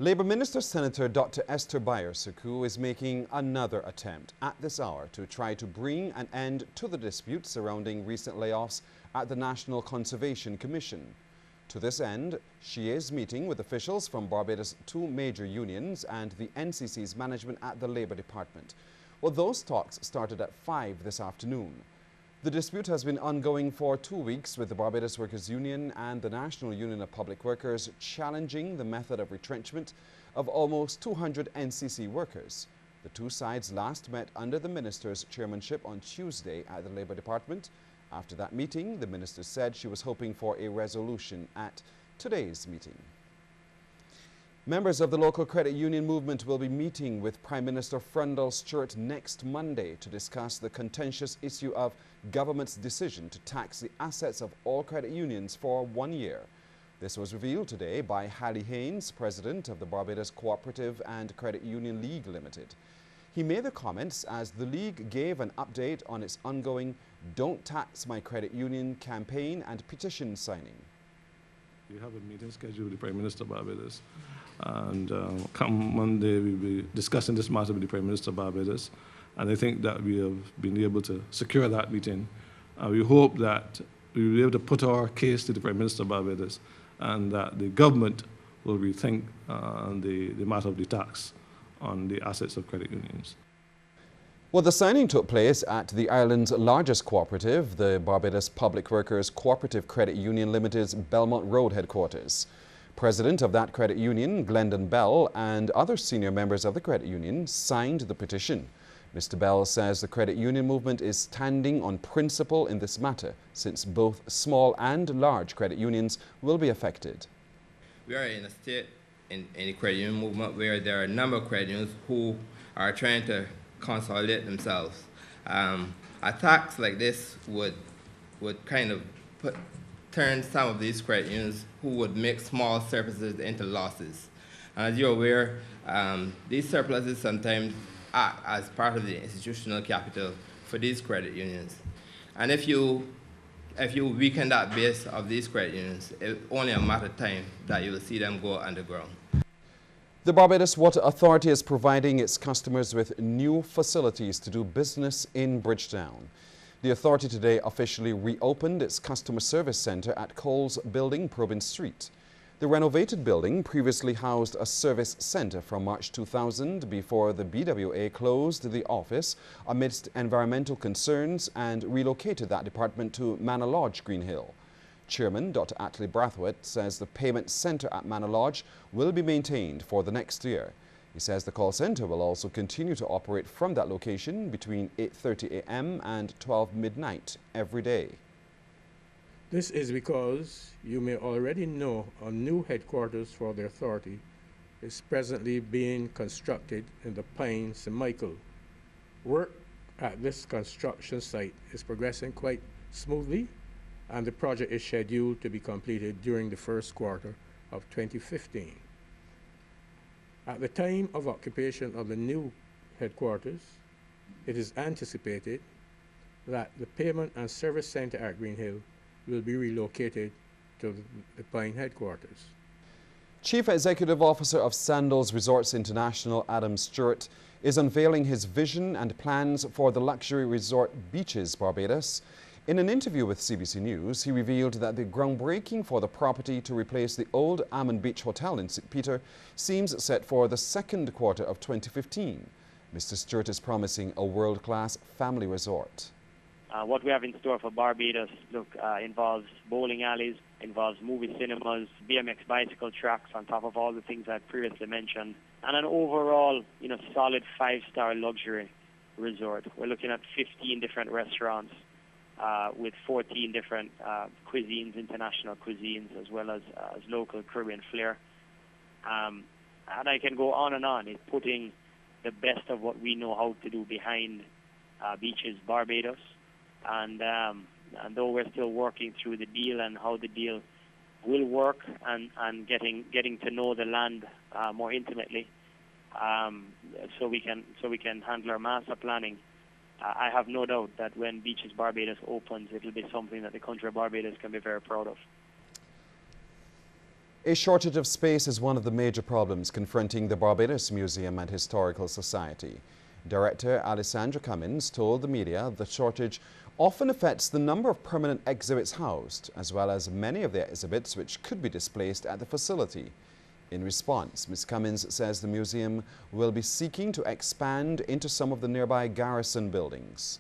Labour Minister Senator Dr. Esther Bayer-Suku is making another attempt at this hour to try to bring an end to the dispute surrounding recent layoffs at the National Conservation Commission. To this end, she is meeting with officials from Barbados' two major unions and the NCC's management at the Labour Department. Well, those talks started at 5 this afternoon. The dispute has been ongoing for 2 weeks, with the Barbados Workers' Union and the National Union of Public Workers challenging the method of retrenchment of almost 200 NCC workers. The two sides last met under the minister's chairmanship on Tuesday at the Labour Department. After that meeting, the minister said she was hoping for a resolution at today's meeting. Members of the local credit union movement will be meeting with Prime Minister Frundle Stewart next Monday to discuss the contentious issue of government's decision to tax the assets of all credit unions for 1 year. This was revealed today by Hallie Haynes, president of the Barbados Cooperative and Credit Union League Limited. He made the comments as the league gave an update on its ongoing Don't Tax My Credit Union campaign and petition signing. We have a meeting scheduled with the Prime Minister of Barbados, and come Monday we'll be discussing this matter with the Prime Minister of Barbados, and I think that we have been able to secure that meeting. We hope that we will be able to put our case to the Prime Minister of Barbados and that the government will rethink the matter of the tax on the assets of credit unions. Well, the signing took place at the island's largest cooperative, the Barbados Public Workers Cooperative Credit Union Limited's Belmont Road headquarters. President of that credit union, Glendon Bell, and other senior members of the credit union signed the petition. Mr. Bell says the credit union movement is standing on principle in this matter, since both small and large credit unions will be affected. We are in a state in the credit union movement where there are a number of credit unions who are trying to consolidate themselves. A tax like this would kind of turn some of these credit unions who would make small surpluses into losses. And as you're aware, these surpluses sometimes act as part of the institutional capital for these credit unions. And if you weaken that base of these credit unions, it's only a matter of time that you will see them go underground. The Barbados Water Authority is providing its customers with new facilities to do business in Bridgetown. The authority today officially reopened its customer service centre at Coles Building, Probin Street. The renovated building previously housed a service centre from March 2000 before the BWA closed the office amidst environmental concerns and relocated that department to Manor Lodge, Green Hill. Chairman Dr. Atlee Brathwaite says the payment centre at Manor Lodge will be maintained for the next year. He says the call centre will also continue to operate from that location between 8:30 a.m. and 12 midnight every day. This is because you may already know a new headquarters for the authority is presently being constructed in the Pine, St. Michael. Work at this construction site is progressing quite smoothly, and the project is scheduled to be completed during the first quarter of 2015. At the time of occupation of the new headquarters, it is anticipated that the payment and service centre at Green Hill will be relocated to the Pine headquarters. Chief Executive Officer of Sandals Resorts International, Adam Stewart, is unveiling his vision and plans for the luxury resort Beaches Barbados. In an interview with CBC News, he revealed that the groundbreaking for the property to replace the old Almond Beach Hotel in St. Peter seems set for the second quarter of 2015. Mr. Stewart is promising a world-class family resort. What we have in store for Barbados, involves bowling alleys, involves movie cinemas, BMX bicycle tracks on top of all the things I previously mentioned, and an overall, solid 5-star luxury resort. We're looking at 15 different restaurants with 14 different cuisines, international cuisines, as well as local Caribbean flair. And I can go on and on. It's putting the best of what we know how to do behind Beaches Barbados. And though we're still working through the deal and how the deal will work and getting to know the land more intimately, so we can handle our master planning, I have no doubt that when Beaches Barbados opens, it will be something that the country of Barbados can be very proud of. A shortage of space is one of the major problems confronting the Barbados Museum and Historical Society. Director Alessandra Cummins told the media the shortage often affects the number of permanent exhibits housed, as well as many of the exhibits which could be displaced at the facility. In response, Ms. Cummins says the museum will be seeking to expand into some of the nearby garrison buildings.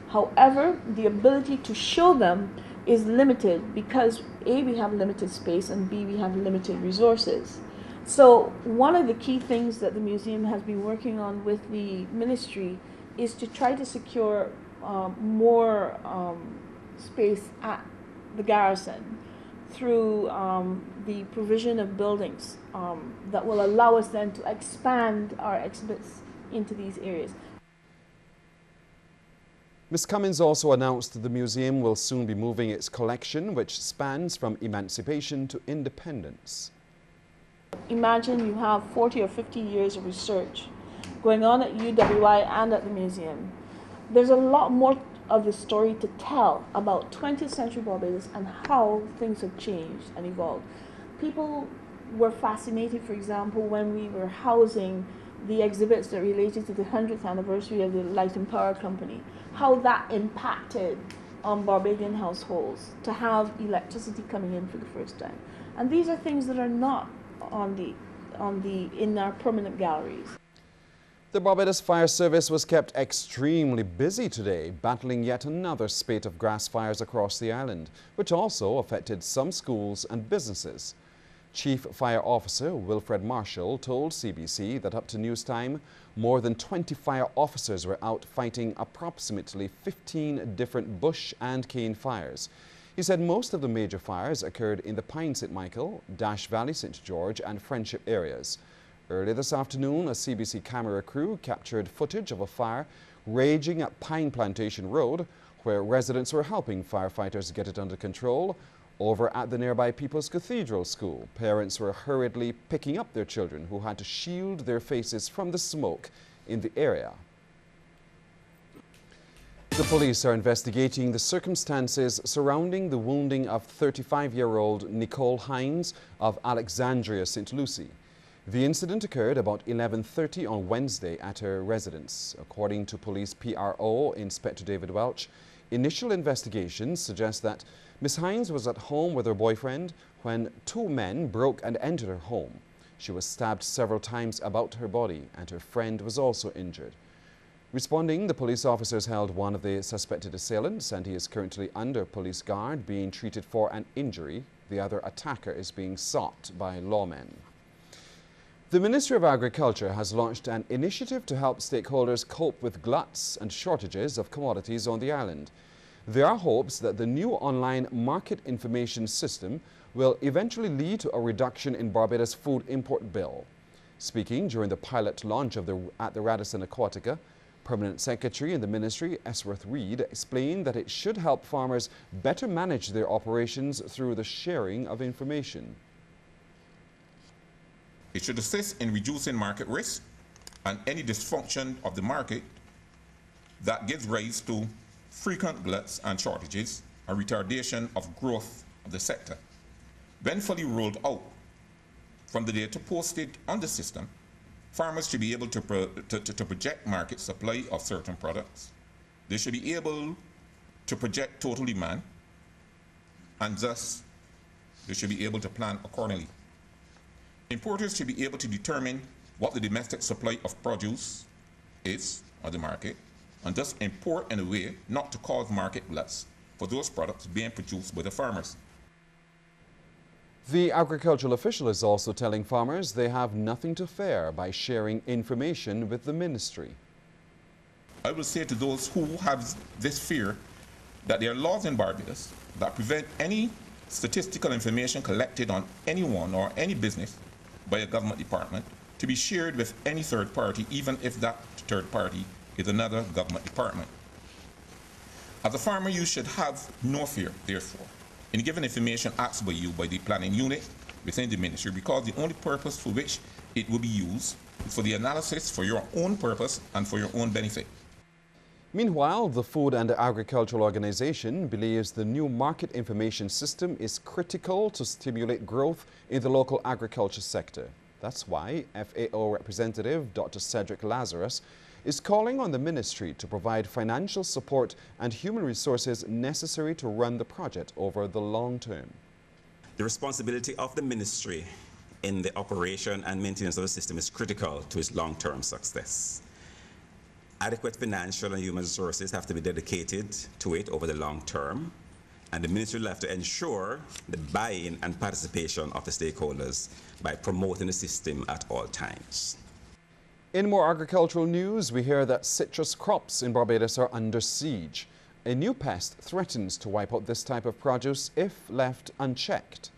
However, the ability to show them is limited because A, we have limited space, and B, we have limited resources. So one of the key things that the museum has been working on with the ministry is to try to secure more space at the garrison through the provision of buildings that will allow us then to expand our exhibits into these areas. Ms. Cummins also announced that the museum will soon be moving its collection, which spans from emancipation to independence. Imagine you have 40 or 50 years of research going on at UWI and at the museum. There's a lot more of the story to tell about 20th century Barbados and how things have changed and evolved. People were fascinated, for example, when we were housing the exhibits that related to the 100th anniversary of the Light and Power Company, how that impacted on Barbadian households to have electricity coming in for the first time. And these are things that are not in our permanent galleries. The Barbados Fire Service was kept extremely busy today, battling yet another spate of grass fires across the island, which also affected some schools and businesses. Chief Fire Officer Wilfred Marshall told CBC that up to news time, more than 20 fire officers were out fighting approximately 15 different bush and cane fires. He said most of the major fires occurred in the Pine St. Michael, Dash Valley St. George and Friendship areas. Earlier this afternoon, a CBC camera crew captured footage of a fire raging at Pine Plantation Road, where residents were helping firefighters get it under control. Over at the nearby People's Cathedral School, parents were hurriedly picking up their children who had to shield their faces from the smoke in the area. The police are investigating the circumstances surrounding the wounding of 35-year-old Nicole Hines of Alexandria, St. Lucie. The incident occurred about 11:30 on Wednesday at her residence. According to police PRO Inspector David Welch, initial investigations suggest that Ms. Hines was at home with her boyfriend when two men broke and entered her home. She was stabbed several times about her body and her friend was also injured. Responding, the police officers held one of the suspected assailants and he is currently under police guard being treated for an injury. The other attacker is being sought by lawmen. The Ministry of Agriculture has launched an initiative to help stakeholders cope with gluts and shortages of commodities on the island. There are hopes that the new online market information system will eventually lead to a reduction in Barbados' food import bill. Speaking during the pilot launch at the Radisson Aquatica, Permanent Secretary in the Ministry, Esworth Reid, explained that it should help farmers better manage their operations through the sharing of information. It should assist in reducing market risk and any dysfunction of the market that gives rise to frequent gluts and shortages and retardation of growth of the sector. When fully rolled out, from the data posted on the system, farmers should be able to project market supply of certain products. They should be able to project total demand, and thus they should be able to plan accordingly. Importers should be able to determine what the domestic supply of produce is on the market, and thus import in a way not to cause market gluts for those products being produced by the farmers. The agricultural official is also telling farmers they have nothing to fear by sharing information with the ministry. I will say to those who have this fear that there are laws in Barbados that prevent any statistical information collected on anyone or any business by a government department to be shared with any third party, even if that third party is another government department. As a farmer, you should have no fear, therefore, in giving information asked by you by the planning unit within the ministry, because the only purpose for which it will be used is for the analysis for your own purpose and for your own benefit. Meanwhile, the Food and Agricultural Organization believes the new market information system is critical to stimulate growth in the local agriculture sector. That's why FAO representative Dr. Cedric Lazarus is calling on the ministry to provide financial support and human resources necessary to run the project over the long term. The responsibility of the ministry in the operation and maintenance of the system is critical to its long-term success. Adequate financial and human resources have to be dedicated to it over the long term, and the ministry will have to ensure the buy-in and participation of the stakeholders by promoting the system at all times. In more agricultural news, we hear that citrus crops in Barbados are under siege. A new pest threatens to wipe out this type of produce if left unchecked.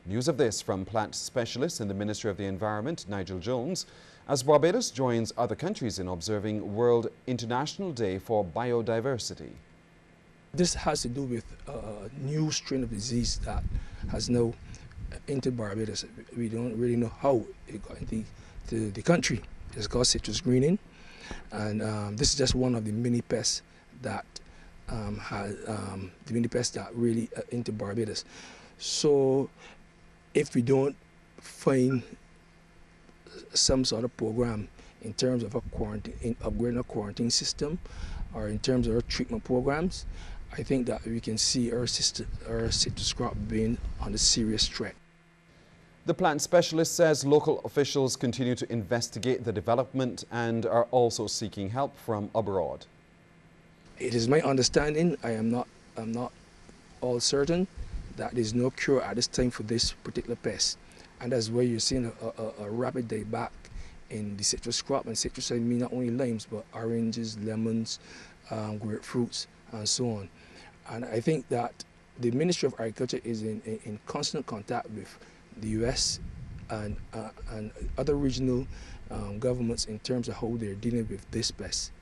News of this from plant specialist in the Ministry of the Environment, Nigel Jones, as Barbados joins other countries in observing World International Day for Biodiversity. This has to do with a new strain of disease that has now entered Barbados. We don't really know how it got into the country. It's called citrus greening, and this is just one of the mini pests that really into Barbados. So if we don't find some sort of program in terms of upgrading a quarantine system, or in terms of our treatment programs, I think that we can see our citrus crop being under serious threat. The plant specialist says local officials continue to investigate the development and are also seeking help from abroad. It is my understanding, I'm not all certain, that there's no cure at this time for this particular pest. And that's why you're seeing a rapid day back in the citrus crop. And citrus, I mean not only limes, but oranges, lemons, grapefruits, and so on. And I think that the Ministry of Agriculture is in constant contact with the US and other regional governments in terms of how they're dealing with this pest.